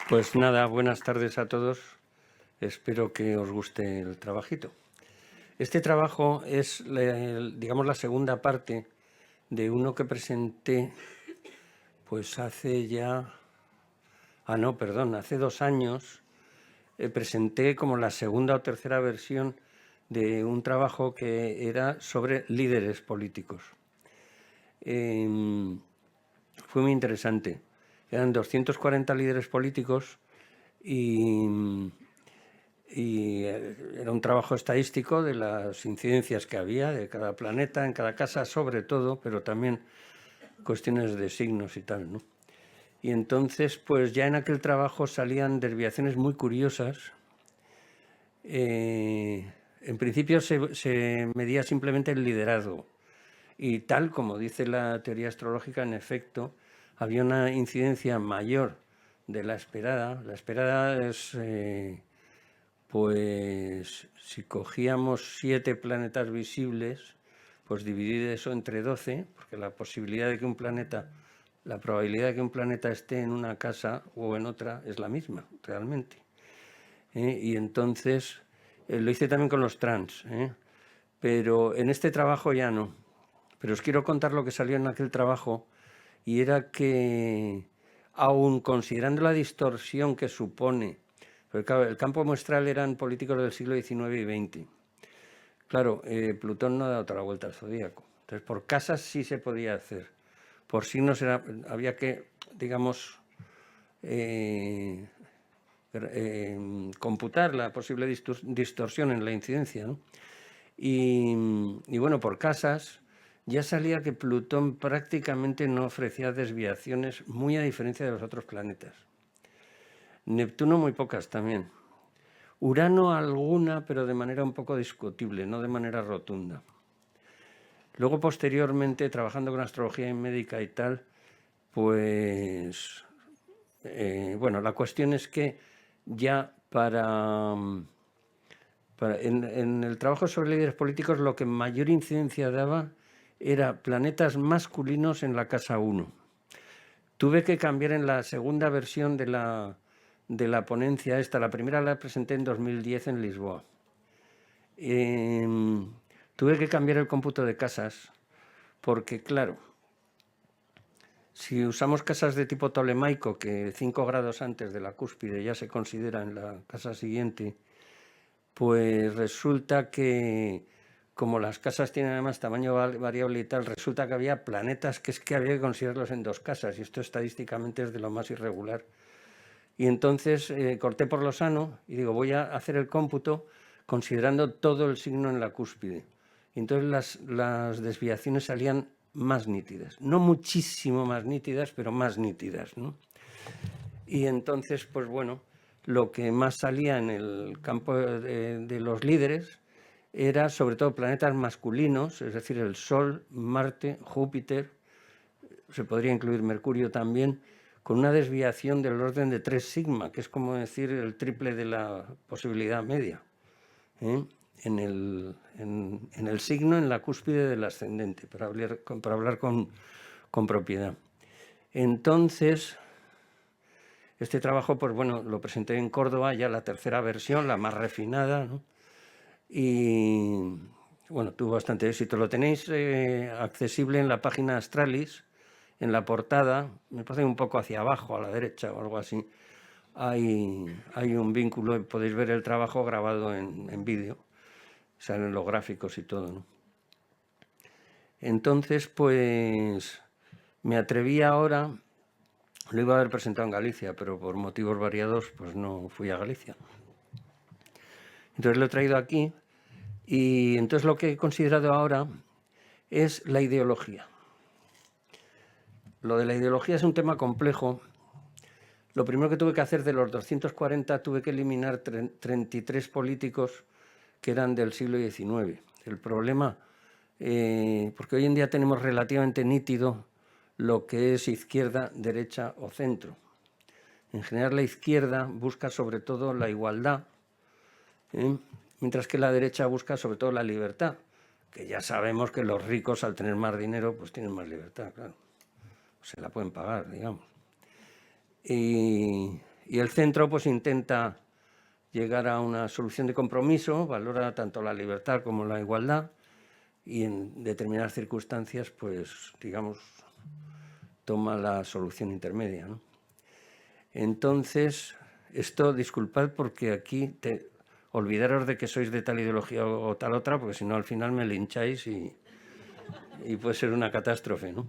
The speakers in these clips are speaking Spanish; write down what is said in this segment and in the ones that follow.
Pues nada, buenas tardes a todos. Espero que os guste el trabajito. Este trabajo es, digamos, la segunda parte de uno que presenté pues hace ya... hace 2 años. Presenté como la segunda o tercera versión de un trabajo que era sobre líderes políticos. Fue muy interesante. Eran 240 líderes políticos y era un trabajo estadístico de las incidencias que había de cada planeta, en cada casa, sobre todo, pero también cuestiones de signos y tal, ¿no? Y entonces, pues ya en aquel trabajo salían desviaciones muy curiosas. En principio se medía simplemente el liderazgo. Y tal como dice la teoría astrológica, en efecto, había una incidencia mayor de la esperada. La esperada es, pues, si cogíamos 7 planetas visibles, pues dividir eso entre 12, porque la probabilidad de que un planeta esté en una casa o en otra es la misma, realmente. Y entonces, lo hice también con los trans, pero en este trabajo ya no. Pero os quiero contar lo que salió en aquel trabajo, y era que, aun considerando la distorsión que supone, porque claro, el campo muestral eran políticos del siglo XIX y XX. Claro, Plutón no da otra vuelta al zodíaco. Entonces, por casas sí se podía hacer. Por signos había que, digamos, computar la posible distorsión en la incidencia, ¿no? Y bueno, por casas ya salía que Plutón prácticamente no ofrecía desviaciones, muy a diferencia de los otros planetas. Neptuno muy pocas también. Urano alguna, pero de manera un poco discutible, no de manera rotunda. Luego, posteriormente, trabajando con astrología médica y tal, pues, bueno, la cuestión es que ya en el trabajo sobre líderes políticos lo que mayor incidencia daba era planetas masculinos en la casa 1. Tuve que cambiar en la segunda versión de la ponencia esta. La primera la presenté en 2010 en Lisboa. Tuve que cambiar el cómputo de casas porque, claro, si usamos casas de tipo tolemaico, que 5 grados antes de la cúspide ya se considera en la casa siguiente, pues resulta que, como las casas tienen además tamaño variable y tal, resulta que había planetas que es que había que considerarlos en 2 casas, y esto estadísticamente es de lo más irregular. Y entonces corté por lo sano y digo, voy a hacer el cómputo considerando todo el signo en la cúspide. Y entonces las desviaciones salían más nítidas. No muchísimo más nítidas, pero más nítidas, ¿no? Y entonces, pues bueno, lo que más salía en el campo de los líderes era sobre todo planetas masculinos, es decir, el Sol, Marte, Júpiter, se podría incluir Mercurio también, con una desviación del orden de 3 sigma, que es como decir el triple de la posibilidad media, en el signo, en la cúspide del ascendente, para hablar con propiedad. Entonces, este trabajo, pues bueno, lo presenté en Córdoba, ya la tercera versión, la más refinada, ¿no? Y bueno, tuvo bastante éxito. Lo tenéis accesible en la página Astralis, en la portada, me parece un poco hacia abajo, a la derecha o algo así. Hay un vínculo y podéis ver el trabajo grabado en vídeo. Salen los gráficos y todo, ¿no? Entonces, pues me atreví ahora. Lo iba a haber presentado en Galicia, pero por motivos variados pues no fui a Galicia. Entonces lo he traído aquí, y entonces lo que he considerado ahora es la ideología. Lo de la ideología es un tema complejo. Lo primero que tuve que hacer, de los 240, tuve que eliminar 33 políticos que eran del siglo XIX. El problema, porque hoy en día tenemos relativamente nítido lo que es izquierda, derecha o centro. En general, la izquierda busca sobre todo la igualdad, mientras que la derecha busca sobre todo la libertad, que ya sabemos que los ricos, al tener más dinero, pues tienen más libertad, claro. Se la pueden pagar, digamos. Y Y el centro pues intenta llegar a una solución de compromiso, valora tanto la libertad como la igualdad y en determinadas circunstancias, pues, digamos, toma la solución intermedia, ¿no? Entonces, esto, disculpad porque aquí olvidaros de que sois de tal ideología o tal otra, porque si no al final me lincháis y puede ser una catástrofe, ¿no?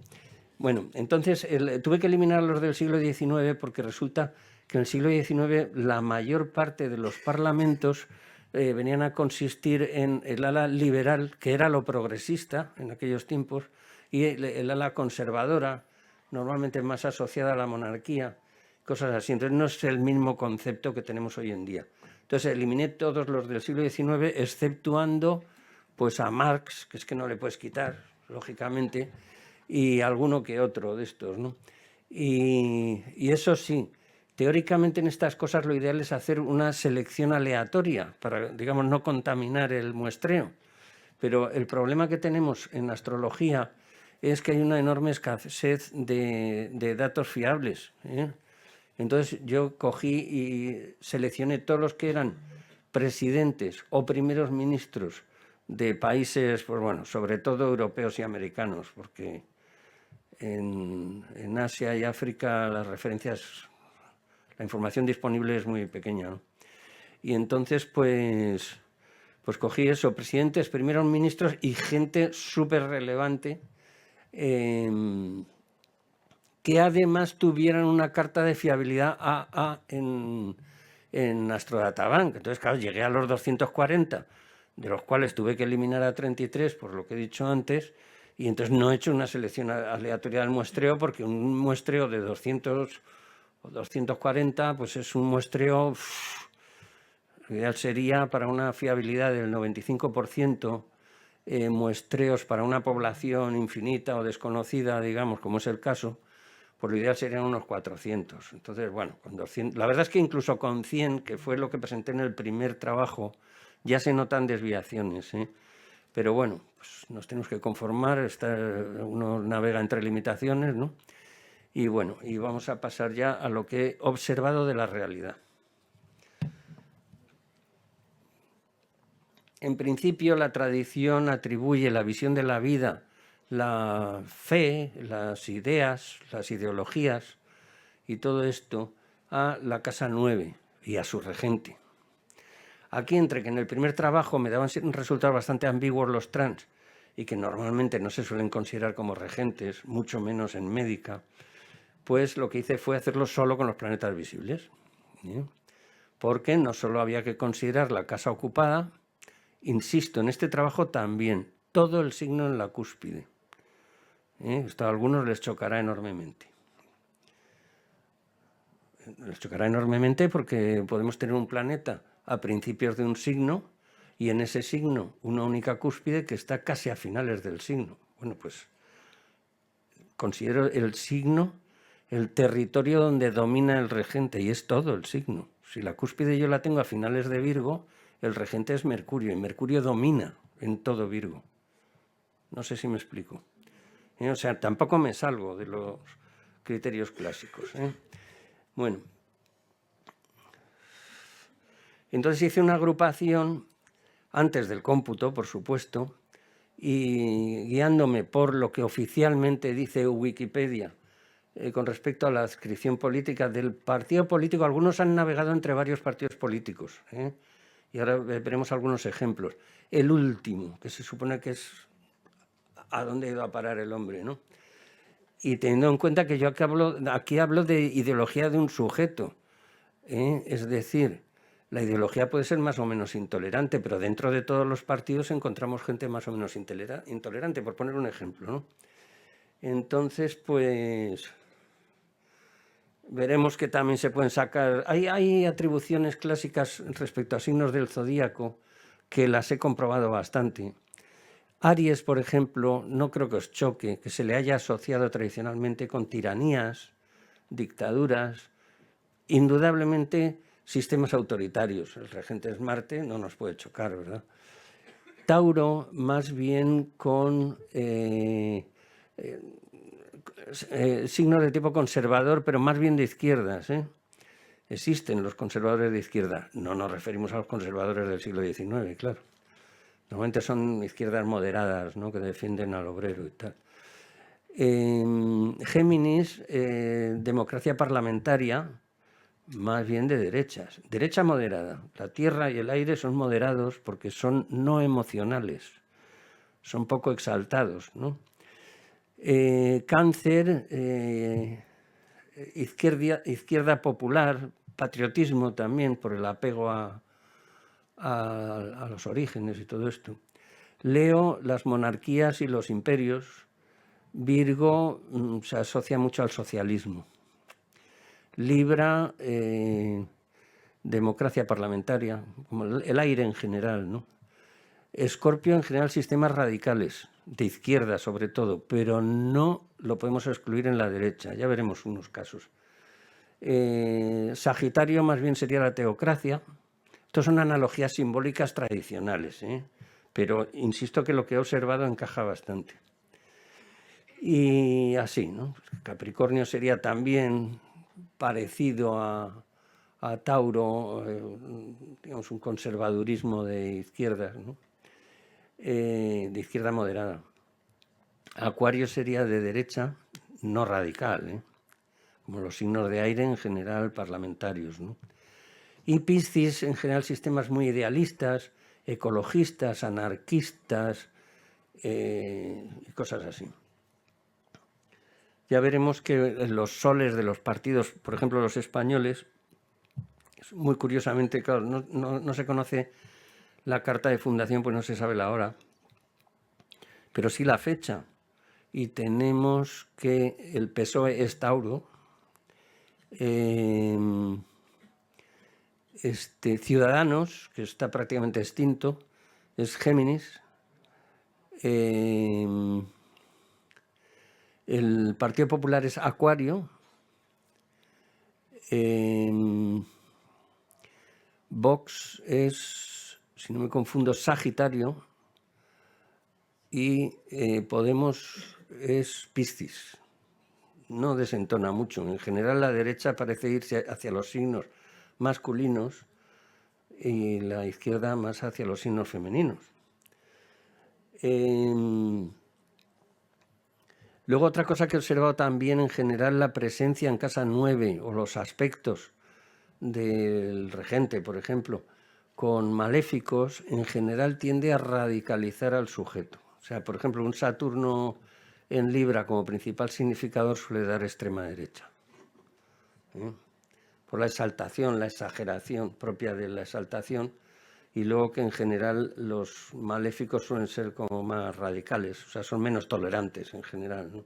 Bueno, entonces tuve que eliminar los del siglo XIX porque resulta que en el siglo XIX la mayor parte de los parlamentos venían a consistir en el ala liberal, que era lo progresista en aquellos tiempos, y el ala conservadora, normalmente más asociada a la monarquía, cosas así. Entonces no es el mismo concepto que tenemos hoy en día. Entonces eliminé todos los del siglo XIX, exceptuando pues a Marx, que es que no le puedes quitar, lógicamente, y alguno que otro de estos, ¿no? Y eso sí, teóricamente en estas cosas lo ideal es hacer una selección aleatoria para, digamos, no contaminar el muestreo. Pero el problema que tenemos en astrología es que hay una enorme escasez de datos fiables, ¿eh? Entonces yo cogí y seleccioné todos los que eran presidentes o primeros ministros de países, pues bueno, sobre todo europeos y americanos, porque en Asia y África las referencias, la información disponible es muy pequeña, ¿no? Y entonces pues cogí eso, presidentes, primeros ministros y gente súper relevante que además tuvieran una carta de fiabilidad AA en Astrodatabank. Entonces, claro, llegué a los 240, de los cuales tuve que eliminar a 33, por lo que he dicho antes, y entonces no he hecho una selección aleatoria del muestreo, porque un muestreo de 200 o 240, pues es un muestreo, lo ideal sería para una fiabilidad del 95%, muestreos para una población infinita o desconocida, digamos, como es el caso, por lo ideal serían unos 400. Entonces, bueno, con 200, la verdad es que incluso con 100, que fue lo que presenté en el primer trabajo, ya se notan desviaciones, ¿eh? Pero bueno, pues nos tenemos que conformar, uno navega entre limitaciones, ¿no? Y bueno, y vamos a pasar ya a lo que he observado de la realidad. En principio, la tradición atribuye la visión de la vida, la fe, las ideas, las ideologías y todo esto a la casa 9 y a su regente. Aquí, entre que en el primer trabajo me daban resultados bastante ambiguos los trans y que normalmente no se suelen considerar como regentes, mucho menos en médica, pues lo que hice fue hacerlo solo con los planetas visibles, ¿eh? Porque no solo había que considerar la casa ocupada, insisto, en este trabajo también, todo el signo en la cúspide. Esto a algunos les chocará enormemente. Les chocará enormemente porque podemos tener un planeta a principios de un signo y en ese signo una única cúspide que está casi a finales del signo. Bueno, pues considero el signo el territorio donde domina el regente y es todo el signo. Si la cúspide yo la tengo a finales de Virgo, el regente es Mercurio y Mercurio domina en todo Virgo. No sé si me explico. O sea, tampoco me salgo de los criterios clásicos, ¿eh? Bueno, entonces hice una agrupación antes del cómputo, por supuesto, y guiándome por lo que oficialmente dice Wikipedia con respecto a la adscripción política del partido político. Algunos han navegado entre varios partidos políticos, ¿eh? Y ahora veremos algunos ejemplos. El último, que se supone que es a dónde ha ido a parar el hombre, ¿no? Y teniendo en cuenta que yo aquí hablo de ideología de un sujeto, ¿eh? Es decir, la ideología puede ser más o menos intolerante, pero dentro de todos los partidos encontramos gente más o menos intolerante, por poner un ejemplo, ¿no? Entonces, pues veremos que también se pueden sacar. Hay atribuciones clásicas respecto a signos del zodíaco que las he comprobado bastante. Aries, por ejemplo, no creo que os choque, que se le haya asociado tradicionalmente con tiranías, dictaduras, indudablemente sistemas autoritarios. El regente es Marte, no nos puede chocar, ¿verdad? Tauro, más bien con signos de tipo conservador, pero más bien de izquierdas, ¿eh? Existen los conservadores de izquierda. No nos referimos a los conservadores del siglo XIX, claro. Normalmente son izquierdas moderadas, ¿no?, que defienden al obrero y tal. Géminis, democracia parlamentaria, más bien de derechas. Derecha moderada. La tierra y el aire son moderados porque son no emocionales. Son poco exaltados, ¿no? Cáncer, izquierda popular, patriotismo también por el apego a los orígenes y todo esto. Leo, las monarquías y los imperios. Virgo, se asocia mucho al socialismo. Libra, democracia parlamentaria, como el aire en general, ¿no? Escorpio, en general, sistemas radicales, de izquierda sobre todo, pero no lo podemos excluir en la derecha. Ya veremos unos casos. Sagitario, más bien, sería la teocracia. Estos son analogías simbólicas tradicionales, pero insisto que lo que he observado encaja bastante. Y así, ¿no? Capricornio sería también parecido a Tauro, digamos un conservadurismo de izquierdas, ¿no? De izquierda moderada. Acuario sería de derecha, no radical, como los signos de aire en general parlamentarios, ¿no? Y Piscis, en general, sistemas muy idealistas, ecologistas, anarquistas y cosas así. Ya veremos que los soles de los partidos, por ejemplo los españoles, muy curiosamente, claro, no se conoce la carta de fundación, pues no se sabe la hora, pero sí la fecha. Y tenemos que el PSOE es Tauro, Ciudadanos, que está prácticamente extinto, es Géminis, el Partido Popular es Acuario, Vox es, si no me confundo, Sagitario, y Podemos es Piscis. No desentona mucho. En general la derecha parece irse hacia los signos masculinos y la izquierda más hacia los signos femeninos. Luego otra cosa que he observado también en general, la presencia en casa 9 o los aspectos del regente, por ejemplo, con maléficos, en general tiende a radicalizar al sujeto. O sea, por ejemplo, un Saturno en Libra como principal significador suele dar extrema derecha. Por la exaltación, la exageración propia de la exaltación, y luego que en general los maléficos suelen ser como más radicales, o sea, son menos tolerantes en general, ¿no?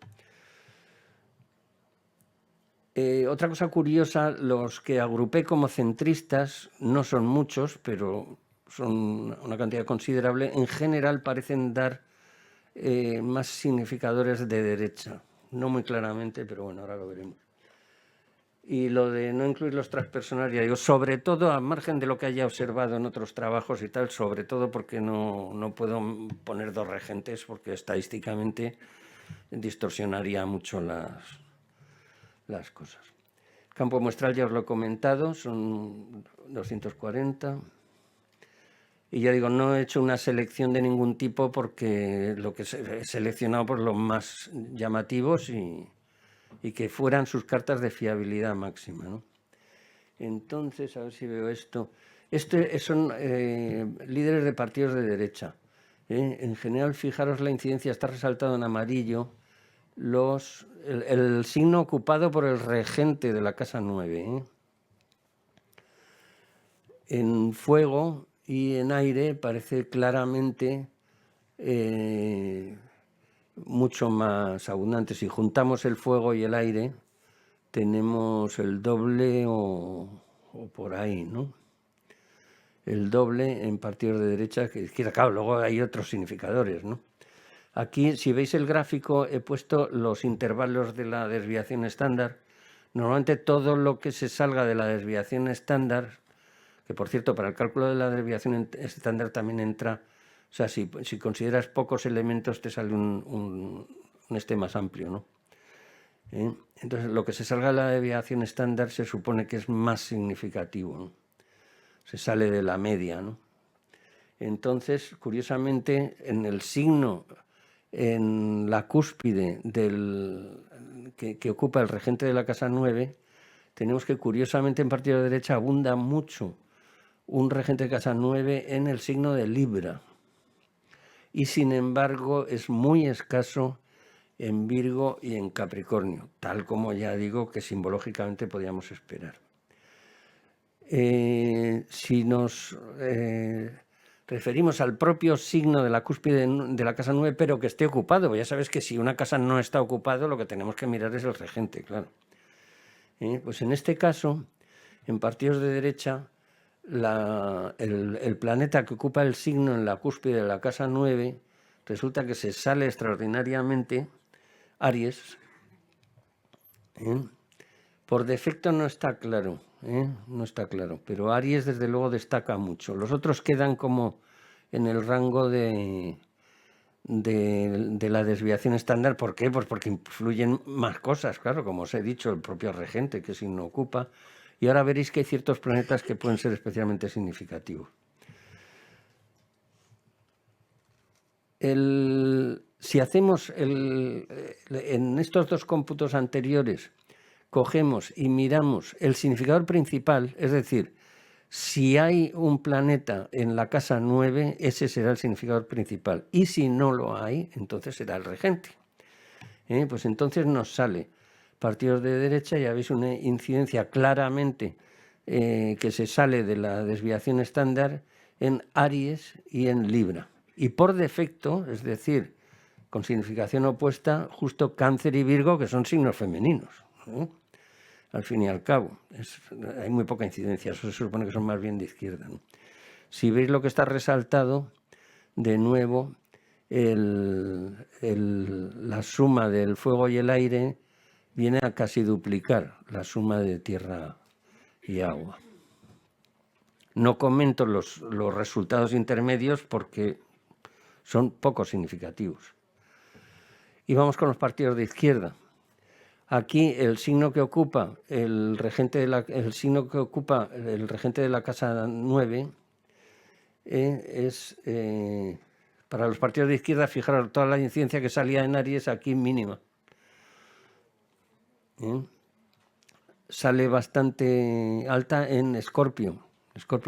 Otra cosa curiosa, los que agrupé como centristas, no son muchos, pero son una cantidad considerable, en general parecen dar más significadores de derecha. No muy claramente, pero bueno, ahora lo veremos. Y lo de no incluir los transpersonales, ya digo, sobre todo, al margen de lo que haya observado en otros trabajos y tal, sobre todo porque no puedo poner dos regentes, porque estadísticamente distorsionaría mucho las cosas. Campo muestral ya os lo he comentado, son 240. Y ya digo, no he hecho una selección de ningún tipo porque lo que he seleccionado por los más llamativos y que fueran sus cartas de fiabilidad máxima, ¿no? Entonces, a ver si veo esto. Son líderes de partidos de derecha. En general, fijaros, la incidencia está resaltado en amarillo. El signo ocupado por el regente de la casa 9. En fuego y en aire parece claramente mucho más abundante. Si juntamos el fuego y el aire, tenemos el doble o por ahí, ¿no? El doble en partidos de derecha que izquierda. Claro, luego hay otros significadores, ¿no? Aquí, si veis el gráfico, he puesto los intervalos de la desviación estándar. Normalmente todo lo que se salga de la desviación estándar, que por cierto, para el cálculo de la desviación estándar también entra, o sea, si consideras pocos elementos te sale un más amplio, ¿no? Entonces, lo que se salga de la desviación estándar se supone que es más significativo, ¿no? Se sale de la media, ¿no? Entonces, curiosamente, en el signo, en la cúspide que ocupa el regente de la casa 9, tenemos que, curiosamente, en partido de derecha abunda mucho un regente de casa 9 en el signo de Libra. Y, sin embargo, es muy escaso en Virgo y en Capricornio, tal como ya digo que simbológicamente podíamos esperar. Si nos referimos al propio signo de la cúspide de la casa 9, pero que esté ocupado, pues ya sabes que si una casa no está ocupada, lo que tenemos que mirar es el regente, claro. Pues en este caso, en partidos de derecha, el planeta que ocupa el signo en la cúspide de la casa 9 resulta que se sale extraordinariamente Aries. Por defecto no está claro, no está claro, pero Aries desde luego destaca mucho. Los otros quedan como en el rango de la desviación estándar. ¿Por qué? Pues porque influyen más cosas, claro, como os he dicho, el propio regente, que signo ocupa. Y ahora veréis que hay ciertos planetas que pueden ser especialmente significativos. Si hacemos en estos dos cómputos anteriores, cogemos y miramos el significador principal, es decir, si hay un planeta en la casa 9, ese será el significador principal. Y si no lo hay, entonces será el regente. Pues entonces nos sale partidos de derecha, ya veis una incidencia claramente que se sale de la desviación estándar en Aries y en Libra. Y por defecto, es decir, con significación opuesta, justo Cáncer y Virgo, que son signos femeninos, al fin y al cabo. Hay muy poca incidencia, eso se supone que son más bien de izquierda, ¿no? Si veis lo que está resaltado, de nuevo, la suma del fuego y el aire viene a casi duplicar la suma de tierra y agua. No comento los resultados intermedios porque son poco significativos. Y vamos con los partidos de izquierda. Aquí el signo que ocupa el regente de la casa 9 es para los partidos de izquierda, fijaros, toda la incidencia que salía en Aries aquí mínima. Sale bastante alta en Escorpio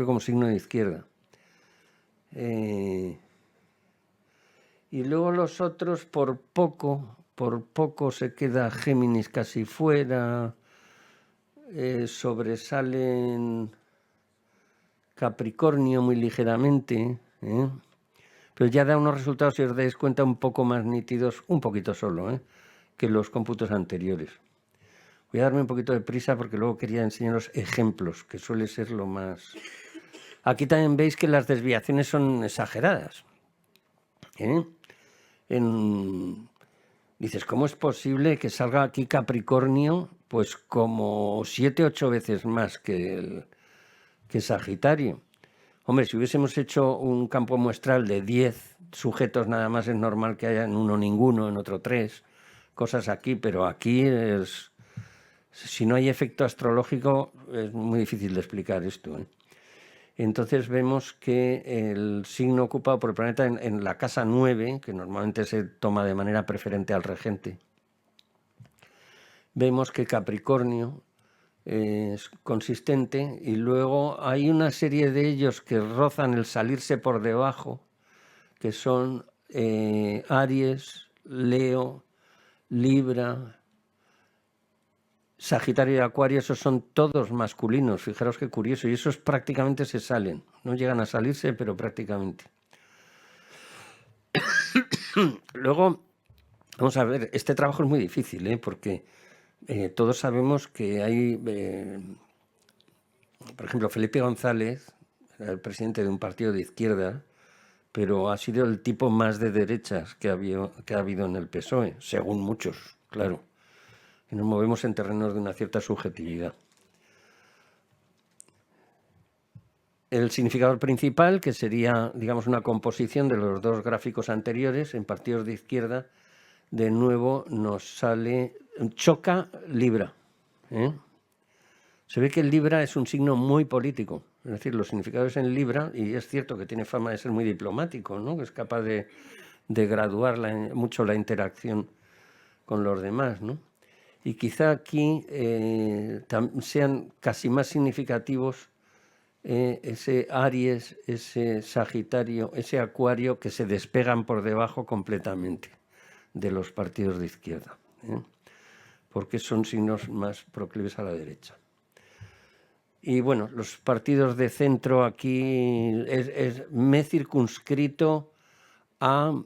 como signo de izquierda. Y luego los otros por poco se queda Géminis casi fuera, sobresalen Capricornio muy ligeramente, pero ya da unos resultados, si os dais cuenta, un poco más nítidos, un poquito solo, que los cómputos anteriores. Voy a darme un poquito de prisa porque luego quería enseñaros ejemplos, que suele ser lo más... Aquí también veis que las desviaciones son exageradas. Dices, ¿cómo es posible que salga aquí Capricornio pues como 7 u 8 veces más que Sagitario? Hombre, si hubiésemos hecho un campo muestral de 10 sujetos nada más, es normal que haya en uno ninguno, en otro 3, cosas aquí, pero aquí si no hay efecto astrológico es muy difícil de explicar esto. Entonces vemos que el signo ocupado por el planeta en la casa 9, que normalmente se toma de manera preferente al regente, vemos que Capricornio es consistente y luego hay una serie de ellos que rozan el salirse por debajo, que son Aries, Leo, Libra, Sagitario y Acuario. Esos son todos masculinos, fijaros qué curioso, y esos prácticamente se salen, no llegan a salirse, pero prácticamente. Luego, vamos a ver, este trabajo es muy difícil, porque todos sabemos que hay, por ejemplo, Felipe González, era el presidente de un partido de izquierda, pero ha sido el tipo más de derechas que ha habido en el PSOE, según muchos, claro. Y nos movemos en terrenos de una cierta subjetividad. El significador principal, que sería, digamos, una composición de los dos gráficos anteriores, en partidos de izquierda, de nuevo nos sale choca Libra. Se ve que el Libra es un signo muy político. Es decir, los significados en Libra, y es cierto que tiene fama de ser muy diplomático, ¿no? Que es capaz de graduar mucho la interacción con los demás, ¿no? Y quizá aquí sean casi más significativos ese Aries, ese Sagitario, ese Acuario, que se despegan por debajo completamente de los partidos de izquierda, porque son signos más proclives a la derecha. Y bueno, los partidos de centro aquí me he circunscrito a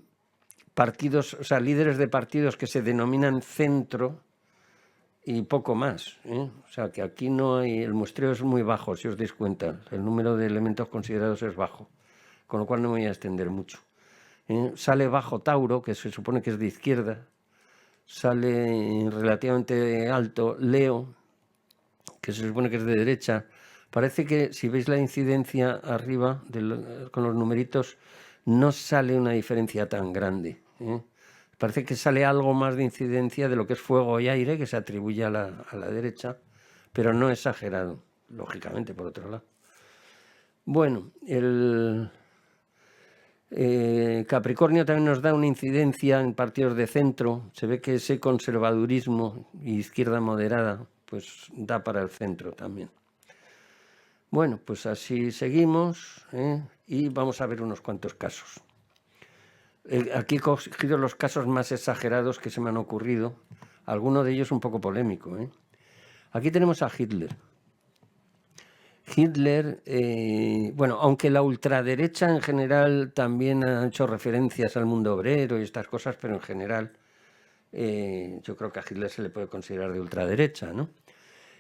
partidos, o sea, líderes de partidos que se denominan centro y poco más. O sea, que aquí no hay, el muestreo es muy bajo, si os dais cuenta. El número de elementos considerados es bajo, con lo cual no me voy a extender mucho. Sale bajo Tauro, que se supone que es de izquierda. Sale relativamente alto Leo, que se supone que es de derecha. Parece que si veis la incidencia arriba con los numeritos, no sale una diferencia tan grande. Parece que sale algo más de incidencia de lo que es fuego y aire, que se atribuye a la derecha, pero no exagerado, lógicamente, por otro lado. Bueno, el Capricornio también nos da una incidencia en partidos de centro. Se ve que ese conservadurismo y izquierda moderada pues da para el centro también. Bueno, pues así seguimos y vamos a ver unos cuantos casos. Aquí he cogido los casos más exagerados que se me han ocurrido, alguno de ellos un poco polémico. Aquí tenemos a Hitler. Hitler, bueno, aunque la ultraderecha en general también ha hecho referencias al mundo obrero y estas cosas, pero en general yo creo que a Hitler se le puede considerar de ultraderecha, ¿no?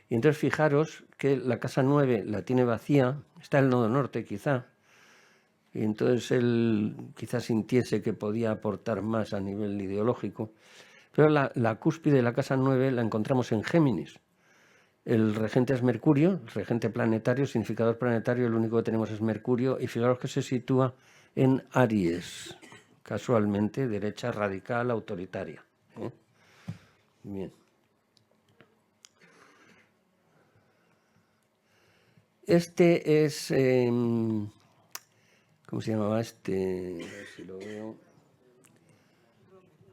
Y entonces fijaros que la casa 9 la tiene vacía, está el nodo norte quizá, y entonces él quizás sintiese que podía aportar más a nivel ideológico, pero la cúspide de la casa 9 la encontramos en Géminis. El regente es Mercurio, el regente planetario, significador planetario, el único que tenemos es Mercurio, y fijaros que se sitúa en Aries, casualmente, derecha radical, autoritaria. Bien. Este es, ¿cómo se llamaba este? A ver si lo veo.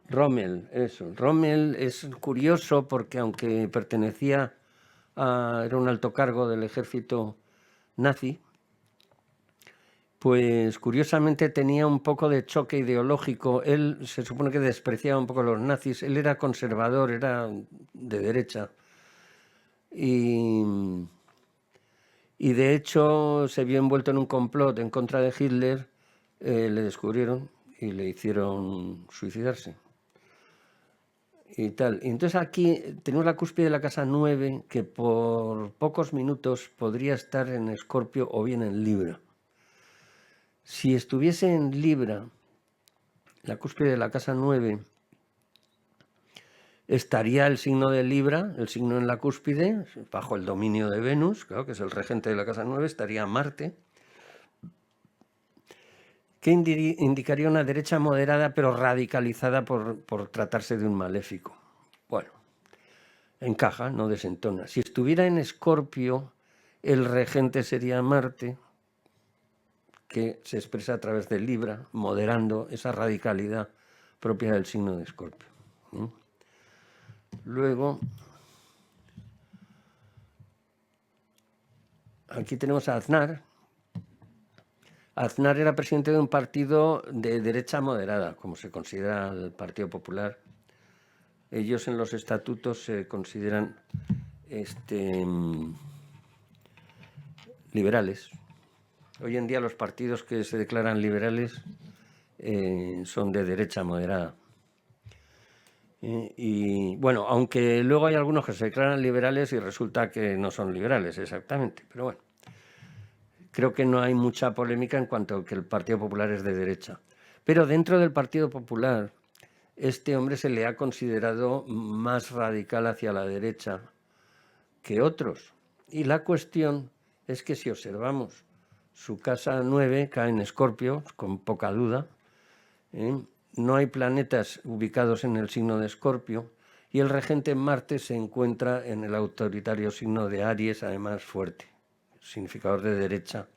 Rommel, eso. Rommel es curioso porque aunque pertenecía era un alto cargo del ejército nazi, pues curiosamente tenía un poco de choque ideológico. Él se supone que despreciaba un poco a los nazis. Él era conservador, era de derecha. Y de hecho se vio envuelto en un complot en contra de Hitler. Le descubrieron y le hicieron suicidarse. Y tal. Y entonces aquí tenemos la cúspide de la casa 9, que por pocos minutos podría estar en Escorpio o bien en Libra. Si estuviese en Libra, la cúspide de la casa 9, estaría el signo de Libra, el signo en la cúspide, bajo el dominio de Venus, claro, que es el regente de la casa 9, estaría Marte, que indicaría una derecha moderada pero radicalizada por tratarse de un maléfico. Bueno, encaja, no desentona. Si estuviera en Escorpio, el regente sería Marte, que se expresa a través de Libra, moderando esa radicalidad propia del signo de Escorpio. Luego, aquí tenemos a Aznar. Aznar era presidente de un partido de derecha moderada, como se considera el Partido Popular. Ellos en los estatutos se consideran liberales. Hoy en día los partidos que se declaran liberales son de derecha moderada. Y bueno, aunque luego hay algunos que se declaran liberales y resulta que no son liberales exactamente, pero bueno. Creo que no hay mucha polémica en cuanto a que el Partido Popular es de derecha. Pero dentro del Partido Popular, este hombre se le ha considerado más radical hacia la derecha que otros. Y la cuestión es que si observamos su casa 9, cae en Escorpio, con poca duda. No hay planetas ubicados en el signo de Escorpio. y el regente Marte se encuentra en el autoritario signo de Aries, además fuerte, significador de derecha,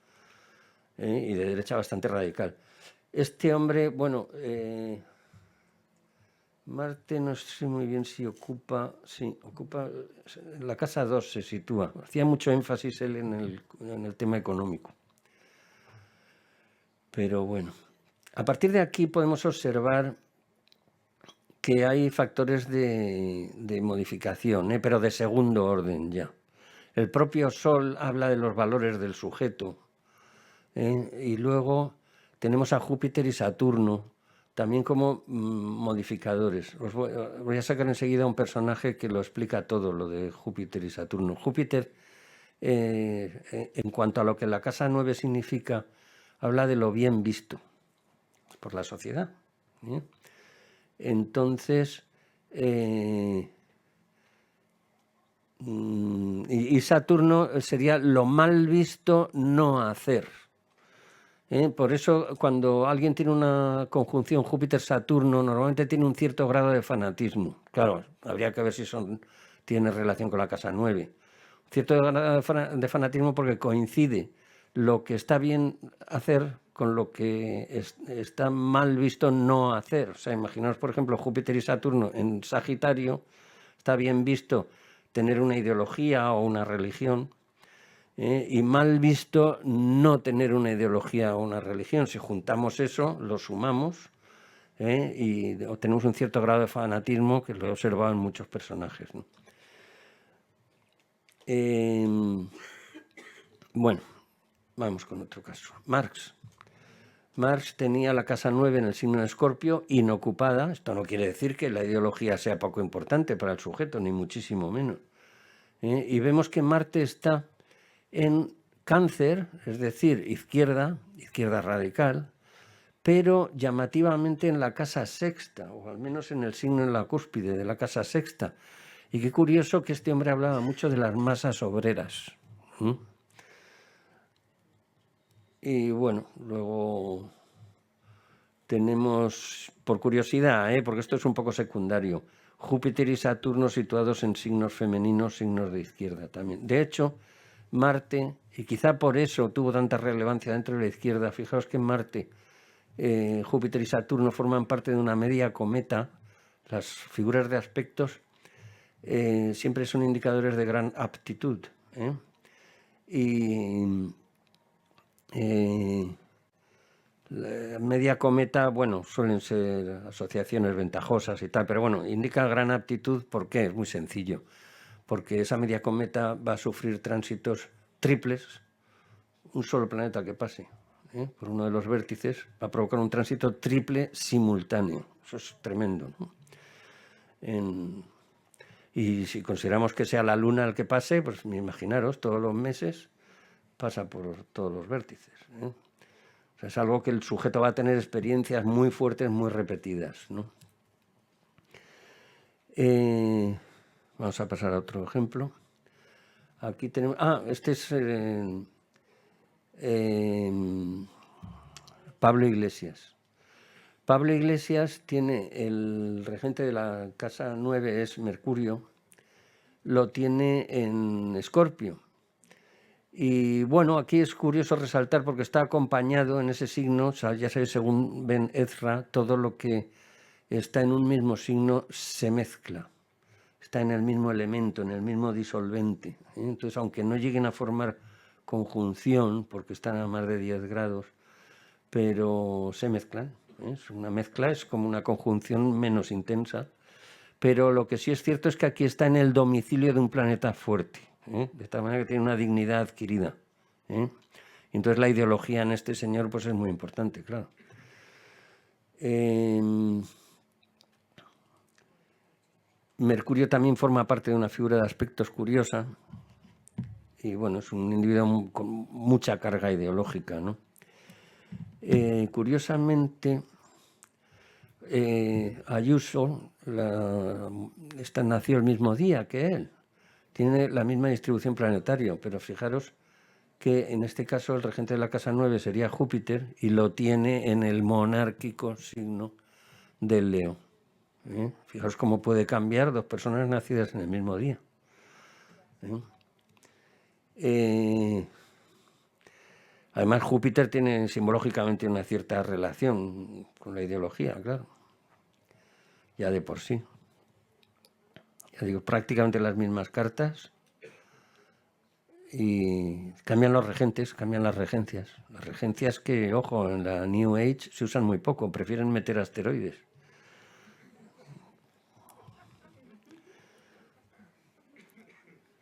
y de derecha bastante radical. Este hombre, bueno, Marte no sé muy bien si ocupa, sí, ocupa, en la casa 2 se sitúa. Hacía mucho énfasis él en el tema económico. Pero bueno, a partir de aquí podemos observar que hay factores de modificación, pero de segundo orden ya. El propio Sol habla de los valores del sujeto, y luego tenemos a Júpiter y Saturno también como modificadores. Os voy a sacar enseguida un personaje que lo explica todo, lo de Júpiter y Saturno. Júpiter, en cuanto a lo que la casa 9 significa, habla de lo bien visto por la sociedad. Entonces, y Saturno sería lo mal visto no hacer. Por eso, cuando alguien tiene una conjunción Júpiter-Saturno, normalmente tiene un cierto grado de fanatismo. Claro, habría que ver si tiene relación con la casa 9. Cierto grado de fanatismo porque coincide lo que está bien hacer con lo que está mal visto no hacer. O sea, imaginaos, por ejemplo, Júpiter y Saturno en Sagitario, está bien visto tener una ideología o una religión, y mal visto no tener una ideología o una religión. Si juntamos eso, lo sumamos, y obtenemos un cierto grado de fanatismo que lo he observado en muchos personajes, ¿no? Bueno, vamos con otro caso. Marx tenía la casa 9 en el signo de Escorpio, inocupada. Esto no quiere decir que la ideología sea poco importante para el sujeto, ni muchísimo menos. Y vemos que Marte está en Cáncer, es decir, izquierda radical, pero llamativamente en la casa sexta, o al menos en el signo en la cúspide de la casa sexta. Y qué curioso que este hombre hablaba mucho de las masas obreras. Y bueno, luego tenemos, por curiosidad, porque esto es un poco secundario, Júpiter y Saturno situados en signos femeninos, signos de izquierda también. De hecho, Marte, y quizá por eso tuvo tanta relevancia dentro de la izquierda, fijaos que Marte, Júpiter y Saturno forman parte de una media cometa. Las figuras de aspectos siempre son indicadores de gran aptitud. Y la media cometa, bueno, suelen ser asociaciones ventajosas y tal, pero bueno, indica gran aptitud. ¿Por qué? Es muy sencillo. Porque esa media cometa va a sufrir tránsitos triples, un solo planeta que pase por uno de los vértices va a provocar un tránsito triple simultáneo. Eso es tremendo, ¿no? Y si consideramos que sea la Luna el que pase, pues imaginaros, todos los meses pasa por todos los vértices. O sea, es algo que el sujeto va a tener experiencias muy fuertes, muy repetidas, ¿no? Vamos a pasar a otro ejemplo. Aquí tenemos... este es Pablo Iglesias. Pablo Iglesias tiene el regente de la casa 9, es Mercurio, lo tiene en Escorpio. Y bueno, aquí es curioso resaltar porque está acompañado en ese signo, o sea, ya sabéis, según Ben Ezra, todo lo que está en un mismo signo se mezcla, está en el mismo elemento, en el mismo disolvente. Entonces, aunque no lleguen a formar conjunción, porque están a más de 10 grados, pero se mezclan. Es una mezcla, es como una conjunción menos intensa. Pero lo que sí es cierto es que aquí está en el domicilio de un planeta fuerte, de tal manera que tiene una dignidad adquirida. Entonces la ideología en este señor pues es muy importante, claro. Mercurio también forma parte de una figura de aspectos curiosa y bueno, es un individuo con mucha carga ideológica, ¿no? Curiosamente, Ayuso esta nació el mismo día que él, tiene la misma distribución planetaria, pero fijaros que en este caso el regente de la casa 9 sería Júpiter y lo tiene en el monárquico signo del Leo. Fijaos cómo puede cambiar dos personas nacidas en el mismo día. Además, Júpiter tiene simbológicamente una cierta relación con la ideología, claro, ya de por sí. Ya digo, prácticamente las mismas cartas y cambian los regentes, cambian las regencias. Las regencias que, ojo, en la New Age se usan muy poco, prefieren meter asteroides.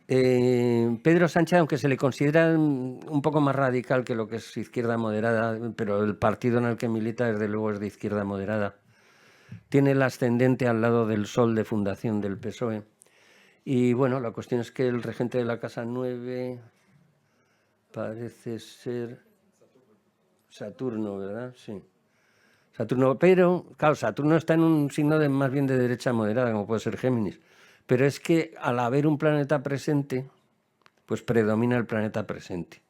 Pedro Sánchez, aunque se le considera un poco más radical que lo que es izquierda moderada, pero el partido en el que milita desde luego es de izquierda moderada, tiene el ascendente al lado del sol de fundación del PSOE. Y bueno, la cuestión es que el regente de la Casa 9 parece ser Saturno, ¿verdad? Sí. Saturno, pero claro, Saturno está en un signo de más bien de derecha moderada, como puede ser Géminis. Pero es que al haber un planeta presente, pues predomina el planeta presente,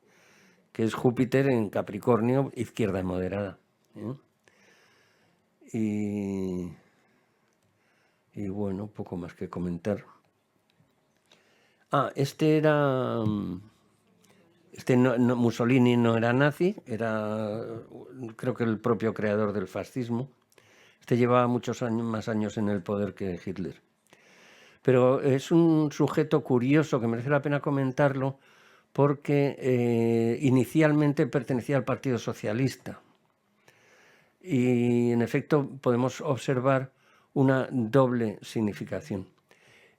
que es Júpiter en Capricornio, izquierda moderada. Y bueno, poco más que comentar. Mussolini no era nazi, era creo que el propio creador del fascismo. Este llevaba muchos años, más años en el poder que Hitler. Pero es un sujeto curioso que merece la pena comentarlo porque inicialmente pertenecía al Partido Socialista. Y en efecto podemos observar una doble significación.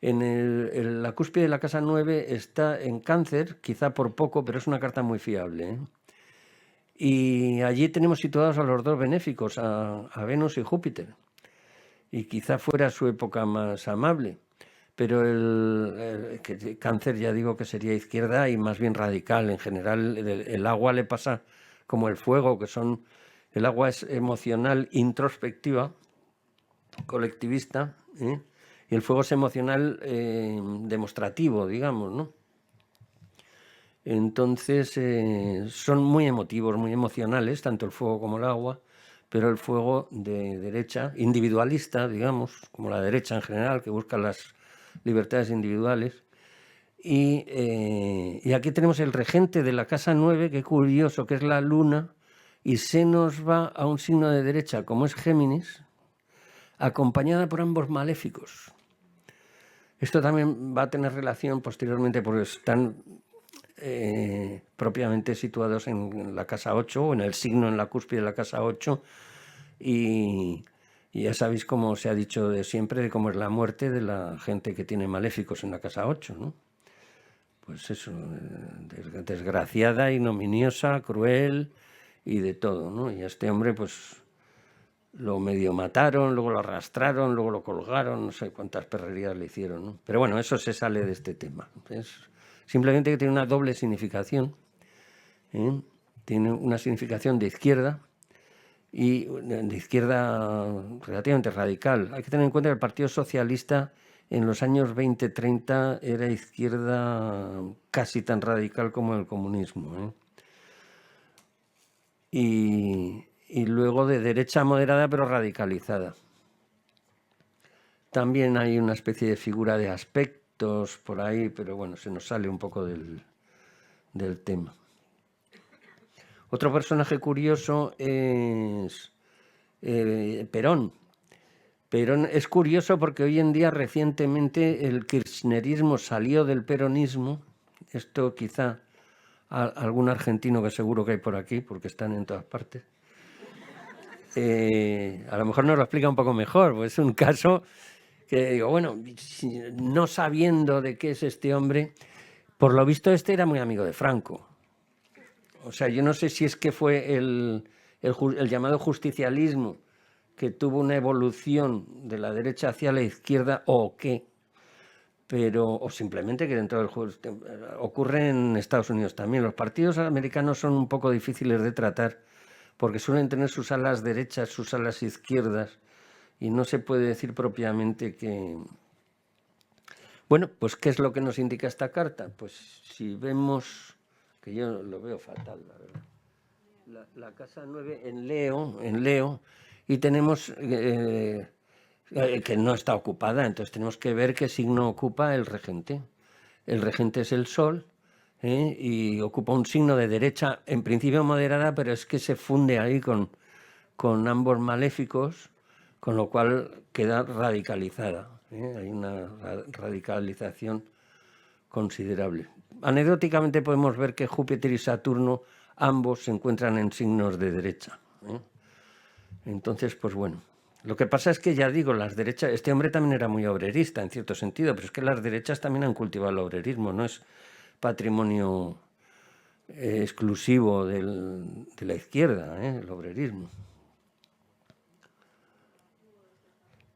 En la cúspide de la Casa 9 está en Cáncer, quizá por poco, pero es una carta muy fiable. Y allí tenemos situados a los dos benéficos, a Venus y Júpiter. Y quizá fuera su época más amable. Pero el Cáncer ya digo que sería izquierda y más bien radical. En general el agua le pasa como el fuego, que son... El agua es emocional, introspectiva, colectivista, y el fuego es emocional, demostrativo, digamos, ¿no? Entonces son muy emotivos, muy emocionales, tanto el fuego como el agua, pero el fuego de derecha, individualista, digamos, como la derecha en general, que busca las libertades individuales. Y aquí tenemos el regente de la Casa 9, qué curioso, que es la Luna, y se nos va a un signo de derecha, como es Géminis, acompañada por ambos maléficos. Esto también va a tener relación posteriormente porque están propiamente situados en la Casa 8 o en el signo en la cúspide de la Casa 8 y ya sabéis cómo se ha dicho de siempre de cómo es la muerte de la gente que tiene maléficos en la Casa 8, ¿no? Pues eso, desgraciada, ignominiosa, cruel y de todo, ¿no? Y a este hombre pues lo medio mataron, luego lo arrastraron, luego lo colgaron, no sé cuántas perrerías le hicieron, ¿no? Pero bueno, eso se sale de este tema. Es simplemente que tiene una doble significación. Tiene una significación de izquierda y de izquierda relativamente radical. Hay que tener en cuenta que el Partido Socialista en los años 20-30 era izquierda casi tan radical como el comunismo. Y luego de derecha moderada pero radicalizada. También hay una especie de figura de aspectos por ahí, pero bueno, se nos sale un poco del tema. Otro personaje curioso es Perón. Perón es curioso porque hoy en día recientemente el kirchnerismo salió del peronismo. Esto quizá algún argentino que seguro que hay por aquí, porque están en todas partes. A lo mejor nos lo explica un poco mejor, pues es un caso que digo, bueno, no sabiendo de qué es este hombre, por lo visto este era muy amigo de Franco. O sea, yo no sé si es que fue el llamado justicialismo que tuvo una evolución de la derecha hacia la izquierda o qué, pero o simplemente que dentro del ocurre en Estados Unidos también. Los partidos americanos son un poco difíciles de tratar porque suelen tener sus alas derechas, sus alas izquierdas y no se puede decir propiamente que... Bueno, pues ¿qué es lo que nos indica esta carta? Pues si vemos, que yo lo veo fatal, la verdad. La Casa 9 en Leo, y tenemos que no está ocupada. Entonces tenemos que ver qué signo ocupa el regente. El regente es el Sol, y ocupa un signo de derecha, en principio moderada, pero es que se funde ahí con ambos maléficos, con lo cual queda radicalizada. Hay una radicalización considerable. Anecdóticamente podemos ver que Júpiter y Saturno ambos se encuentran en signos de derecha. Entonces, pues bueno. Lo que pasa es que, ya digo, las derechas, este hombre también era muy obrerista en cierto sentido, pero es que las derechas también han cultivado el obrerismo, no es patrimonio exclusivo de la izquierda, el obrerismo.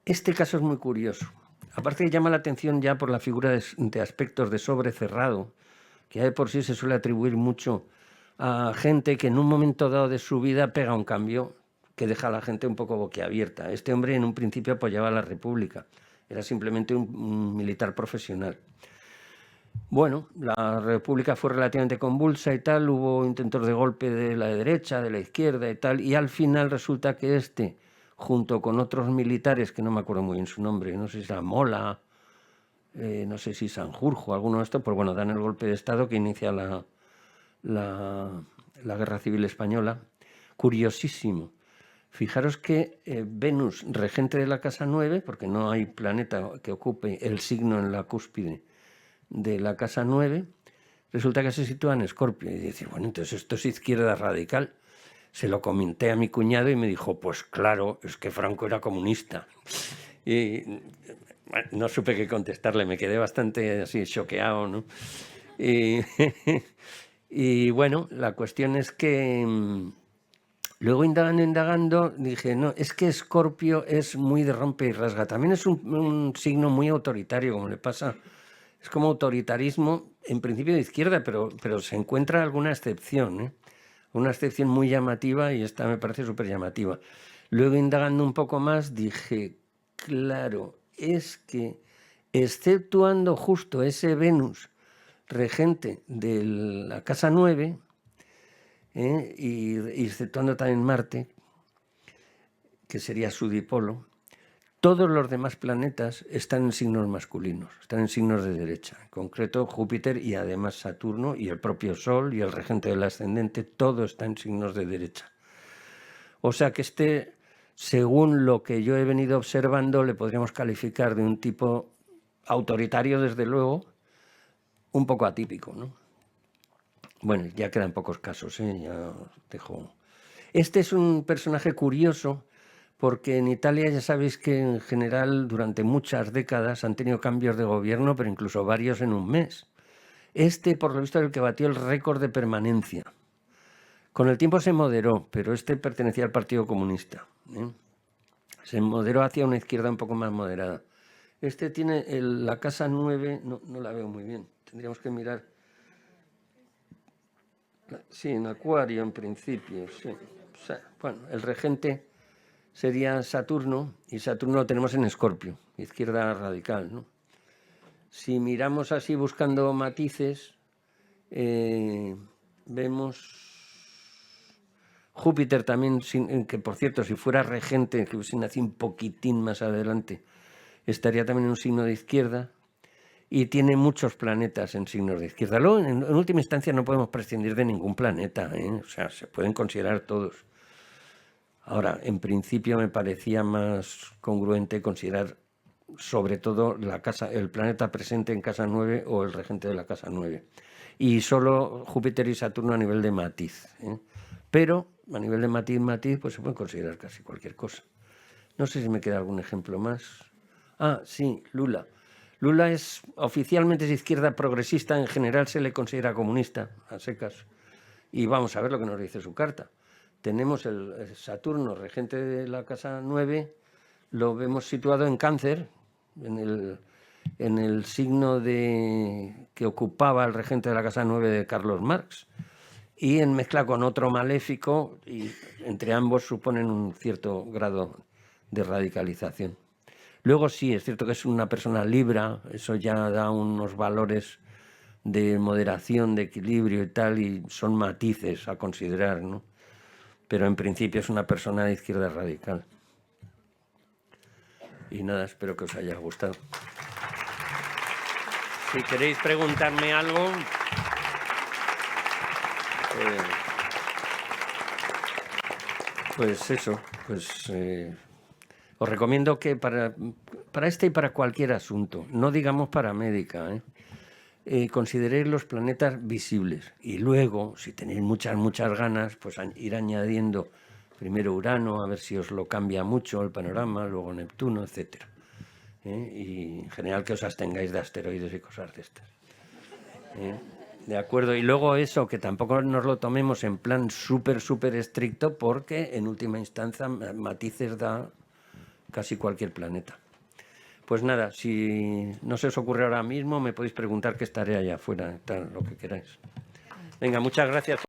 Este caso es muy curioso. Aparte que llama la atención ya por la figura de aspectos de sobrecerrado, que ya de por sí se suele atribuir mucho a gente que en un momento dado de su vida pega un cambio que deja a la gente un poco boquiabierta. Este hombre en un principio apoyaba a la República, era simplemente un militar profesional. Bueno, la República fue relativamente convulsa y tal, hubo intentos de golpe de la derecha, de la izquierda y tal, y al final resulta que junto con otros militares, que no me acuerdo muy bien su nombre, no sé si era Mola, no sé si Sanjurjo, alguno de estos, pues bueno, dan el golpe de Estado que inicia la Guerra Civil Española. Curiosísimo. Fijaros que Venus, regente de la casa 9, porque no hay planeta que ocupe el signo en la cúspide de la casa 9, resulta que se sitúa en Escorpio. Y dice, bueno, entonces esto es izquierda radical. Se lo comenté a mi cuñado y me dijo, pues claro, es que Franco era comunista. Y bueno, no supe qué contestarle, me quedé bastante así choqueado, ¿no? Y bueno, la cuestión es que luego indagando, dije, no, es que Escorpio es muy de rompe y rasga. También es un signo muy autoritario, como le pasa. Es como autoritarismo, en principio de izquierda, pero se encuentra alguna excepción, una excepción muy llamativa, y esta me parece súper llamativa. Luego, indagando un poco más, dije, claro, es que exceptuando justo ese Venus regente de la casa 9, y exceptuando también Marte, que sería su dipolo, todos los demás planetas están en signos masculinos, están en signos de derecha. En concreto, Júpiter y además Saturno y el propio Sol y el regente del ascendente, todo está en signos de derecha. O sea que según lo que yo he venido observando, le podríamos calificar de un tipo autoritario, desde luego, un poco atípico, ¿no? Bueno, ya quedan pocos casos, ya os dejo. Este es un personaje curioso, porque en Italia ya sabéis que en general durante muchas décadas han tenido cambios de gobierno, pero incluso varios en un mes. Por lo visto, es el que batió el récord de permanencia. Con el tiempo se moderó, pero pertenecía al Partido Comunista. Se moderó hacia una izquierda un poco más moderada. Tiene la casa 9, no la veo muy bien, tendríamos que mirar. Sí, en Acuario en principio, sí. O sea, bueno, el regente sería Saturno, y Saturno lo tenemos en Escorpio, izquierda radical, ¿no? Si miramos así buscando matices, vemos Júpiter también, que por cierto, si fuera regente, que hubiese nacido un poquitín más adelante, estaría también en un signo de izquierda, y tiene muchos planetas en signos de izquierda. Luego, en última instancia, no podemos prescindir de ningún planeta, o sea, se pueden considerar todos. Ahora, en principio me parecía más congruente considerar sobre todo el planeta presente en casa 9 o el regente de la casa 9. Y solo Júpiter y Saturno a nivel de matiz. Pero a nivel de matiz, pues se puede considerar casi cualquier cosa. No sé si me queda algún ejemplo más. Ah, sí, Lula. Lula oficialmente es izquierda progresista, en general se le considera comunista, a secas. Y vamos a ver lo que nos dice su carta. Tenemos el Saturno, regente de la casa 9, lo vemos situado en Cáncer, en el signo que ocupaba el regente de la casa 9 de Carlos Marx, y en mezcla con otro maléfico, y entre ambos suponen un cierto grado de radicalización. Luego sí, es cierto que es una persona Libra, eso ya da unos valores de moderación, de equilibrio y tal, y son matices a considerar, ¿no? Pero en principio es una persona de izquierda radical. Y nada, espero que os haya gustado. Si queréis preguntarme algo, pues eso, pues os recomiendo que para este y para cualquier asunto, no digamos para médica, consideréis los planetas visibles y luego, si tenéis muchas ganas, pues ir añadiendo primero Urano, a ver si os lo cambia mucho el panorama, luego Neptuno, etcétera. Y en general que os abstengáis de asteroides y cosas de estas. De acuerdo, y luego eso, que tampoco nos lo tomemos en plan súper estricto, porque en última instancia matices da casi cualquier planeta. Pues nada, si no se os ocurre ahora mismo, me podéis preguntar, que estaré allá afuera, tal, lo que queráis. Venga, muchas gracias.